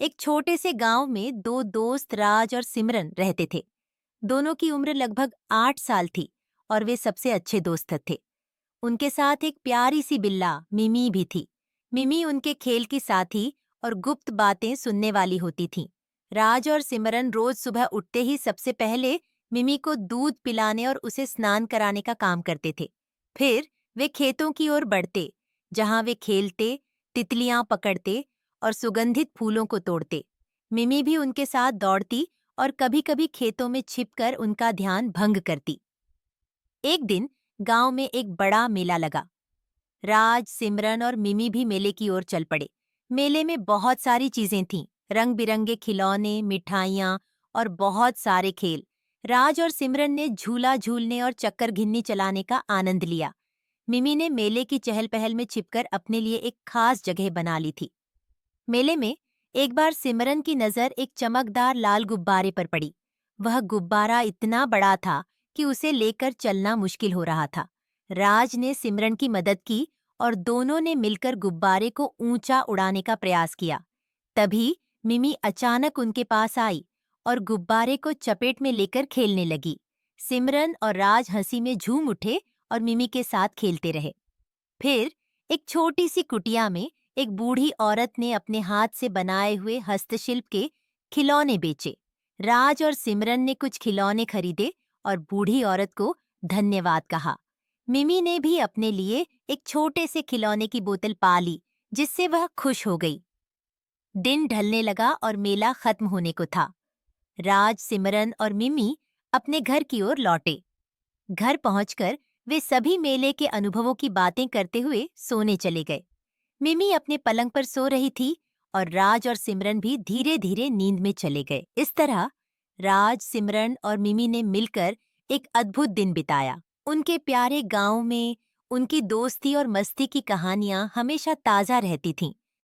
एक छोटे से गांव में दो दोस्त राज और सिमरन रहते थे। दोनों की उम्र लगभग 8 साल थी और वे सबसे अच्छे दोस्त थे। उनके साथ एक प्यारी सी बिल्ला मिमी भी थी। मिमी उनके खेल की साथी और गुप्त बातें सुनने वाली होती थी। राज और सिमरन रोज सुबह उठते ही सबसे पहले मिमी को दूध पिलाने और उसे स्नान कराने का काम करते थे। फिर वे खेतों की ओर बढ़ते, जहां वे खेलते, तितलियां पकड़ते और सुगंधित फूलों को तोड़ते। मिमी भी उनके साथ दौड़ती और कभी-कभी खेतों में छिपकर उनका ध्यान भंग करती। एक दिन गांव में एक बड़ा मेला लगा। राज, सिमरन और मिमी भी मेले की ओर चल पड़े। मेले में बहुत सारी चीजें थीं, रंग बिरंगे खिलौने, मिठाइयाँ और बहुत सारे खेल। राज और सिमरन ने झूला झूलने और चक्कर घिन्नी चलाने का आनंद लिया। मिमी ने मेले की चहल पहल में छिपकर अपने लिए एक खास जगह बना ली थी। मेले में एक बार सिमरन की नजर एक चमकदार लाल गुब्बारे पर पड़ी। वह गुब्बारा इतना बड़ा था कि उसे लेकर चलना मुश्किल हो रहा था। राज ने सिमरन की मदद की और दोनों ने मिलकर गुब्बारे को ऊंचा उड़ाने का प्रयास किया। तभी मिमी अचानक उनके पास आई और गुब्बारे को चपेट में लेकर खेलने लगी। सिमरन और राज हंसी में झूम उठे और मिमी के साथ खेलते रहे। फिर एक छोटी सी कुटिया में एक बूढ़ी औरत ने अपने हाथ से बनाए हुए हस्तशिल्प के खिलौने बेचे। राज और सिमरन ने कुछ खिलौने खरीदे और बूढ़ी औरत को धन्यवाद कहा। मिमी ने भी अपने लिए एक छोटे से खिलौने की बोतल पा ली, जिससे वह खुश हो गई। दिन ढलने लगा और मेला खत्म होने को था। राज, सिमरन और मिमी अपने घर की ओर लौटे। घर पहुंचकर वे सभी मेले के अनुभवों की बातें करते हुए सोने चले गए। मिमी अपने पलंग पर सो रही थी और राज और सिमरन भी धीरे धीरे नींद में चले गए। इस तरह राज, सिमरन और मिमी ने मिलकर एक अद्भुत दिन बिताया। उनके प्यारे गांव में उनकी दोस्ती और मस्ती की कहानियां हमेशा ताजा रहती थीं